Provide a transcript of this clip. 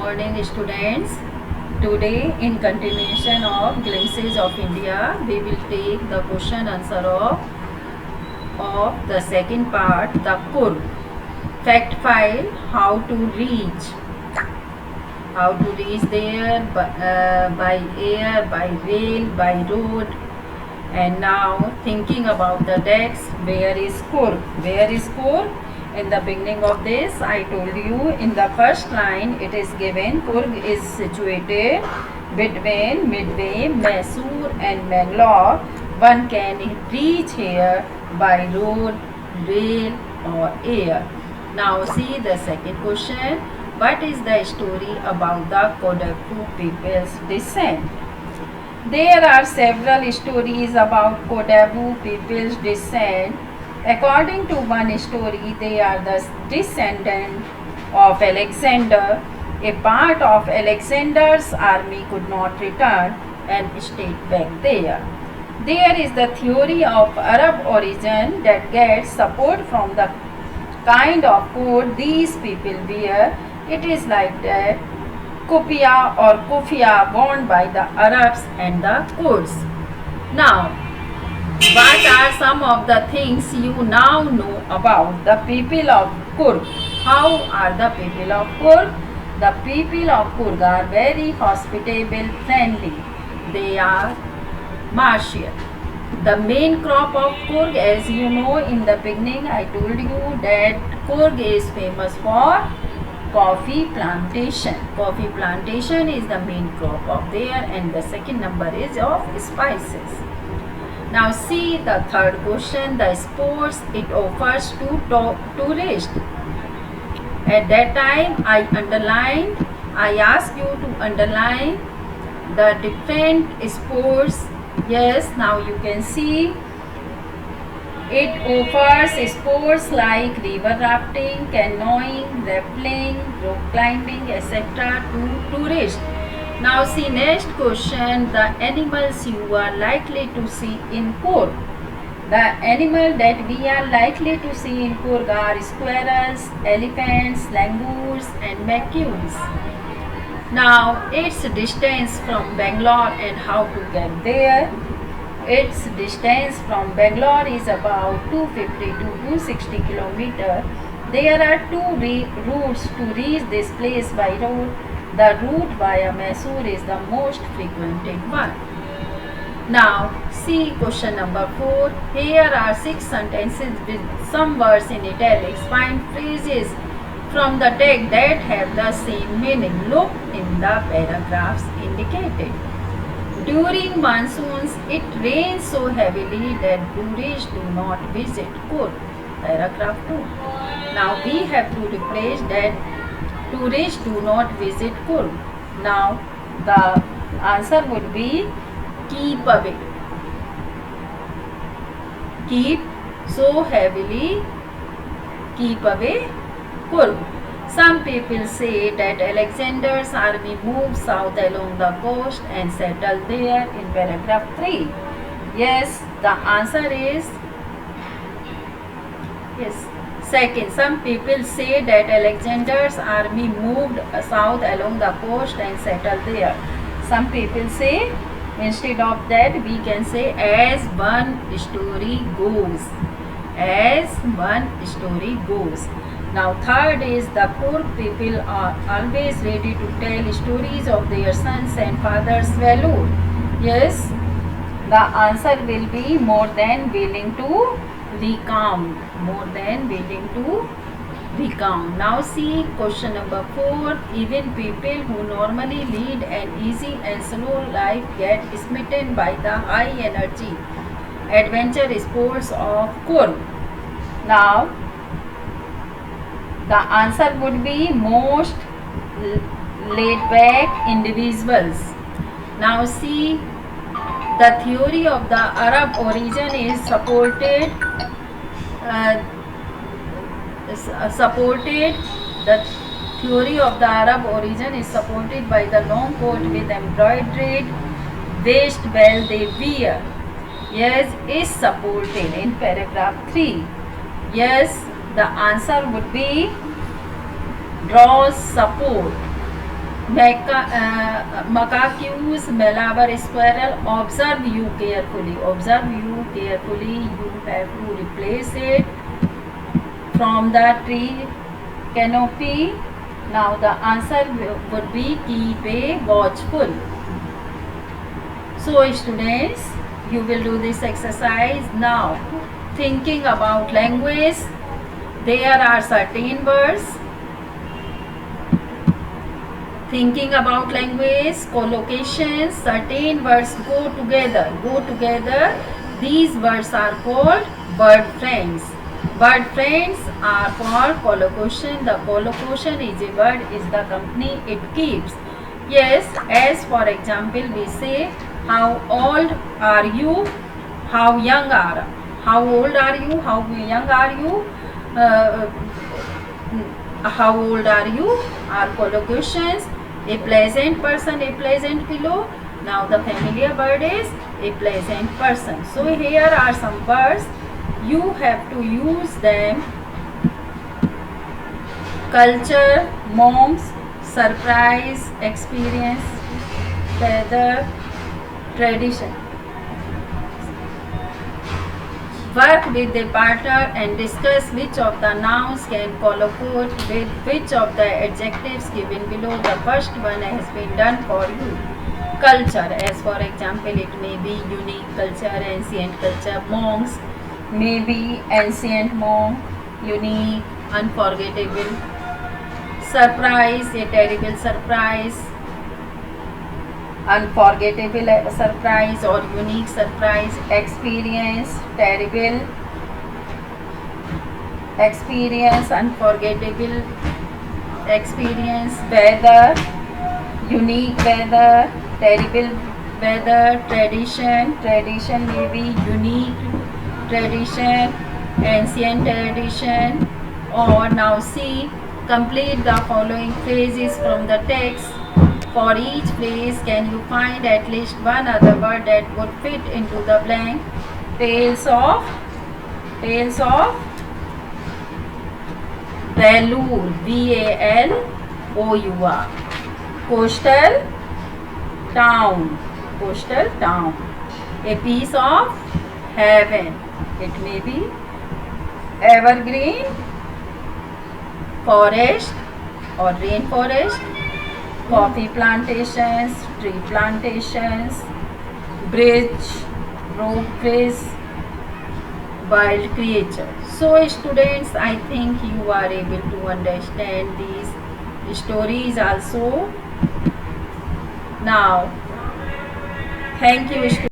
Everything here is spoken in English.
morning students. Today in continuation of Glimpses of India, we will take the question answer of the second part, the Kurg. Fact file, how to reach there by air, by rail, by road. And now thinking about the text, where is Kurg? Where is Kurg? In the beginning of this, I told you in the first line it is given Kurg is situated between Midway, Mysore and Bangalore. One can reach here by road, rail or air. Now see the second question. What is the story about the Kodagu people's descent? There are several stories about Kodagu people's descent. According to one story, they are the descendant of Alexander. A part of Alexander's army could not return and stayed back there. There is the theory of Arab origin that gets support from the kind of coat these people wear. It is like that kufiya or kufia worn by the Arabs and the Kurds. Now, what are some of the things you now know about the people of Kurg? How are the people of Kurg? The people of Kurg are very hospitable, friendly. They are martial. The main crop of Kurg, as you know in the beginning, I told you that Kurg is famous for coffee plantation. Coffee plantation is the main crop of there, and the second number is of spices. Now see the third question, the sports it offers to tourists. At that time I asked you to underline the different sports. Yes, now you can see it offers sports like river rafting, canoeing, rappelling, rock climbing, etc. to tourists. Now see next question, the animals you are likely to see in Kurg. The animal that we are likely to see in Kurg are squirrels, elephants, langurs and macaques. Now its distance from Bangalore and how to get there. Its distance from Bangalore is about 250 to 260 km. There are two routes to reach this place by road. The route via Mysore is the most frequented one. Now see question number 4. Here are 6 sentences with some words in italics. Find phrases from the text that have the same meaning. Look in the paragraphs indicated. During monsoons, it rains so heavily that tourists do not visit Kurg. Paragraph 2. Now we have to replace that tourists do not visit Kurg. Now the answer would be keep away. Keep so heavily, keep away Kurg. Some people say that Alexander's army moved south along the coast and settled there in paragraph 3. Yes, the answer is yes. Second, some people say that Alexander's army moved south along the coast and settled there. Some people say, instead of that, we can say as one story goes. As one story goes. Now third is the Kurg people are always ready to tell stories of their sons and fathers' valor. Yes, the answer will be more than willing to recount. More than willing to recount. Now see question number 4. Even people who normally lead an easy and slow life get smitten by the high energy adventure sports of Kurg. Now the answer would be most laid back individuals. Now see the theory of the Arab origin is supported. The theory of the Arab origin is supported by the long coat with embroidered waist belt they wear. Yes, is supported in paragraph 3. Yes, the answer would be draws support. Macaques, Malabar squirrel. Observe you carefully. Observe you carefully. You have to replace it from the tree canopy. Now the answer would be keep a watchful. So students, you will do this exercise now. Thinking about language, there are certain words. Thinking about language, collocations, certain words go together. These words are called word friends. Word friends are called collocation. The collocation is a word, is the company it keeps. Yes, as for example, we say, how old are you? How young are? How old are you? How young are you? How old are you? Are collocations. A pleasant person, a pleasant pillow. Now the familiar word is a pleasant person. So here are some words. You have to use them. Culture, moms, surprise, experience, feather, tradition. Work with a partner and discuss which of the nouns can collocate with which of the adjectives given below. The first one has been done for you. Culture, as for example, it may be unique culture, ancient culture. Monks may be ancient monk, unique, unforgettable. Surprise, a terrible surprise, unforgettable surprise or unique surprise. Experience, terrible experience, unforgettable experience. Weather, unique weather, terrible weather. Tradition, tradition may be unique tradition, ancient tradition. Or now see, complete the following phrases from the text. For each phrase, can you find at least one other word that would fit into the blank? Tales of Valour, Valour. Coastal town, A piece of heaven, it may be evergreen, forest or rainforest. Coffee plantations, tree plantations, bridge, rope bridge, wild creature. So students, I think you are able to understand these stories also. Now, thank you students.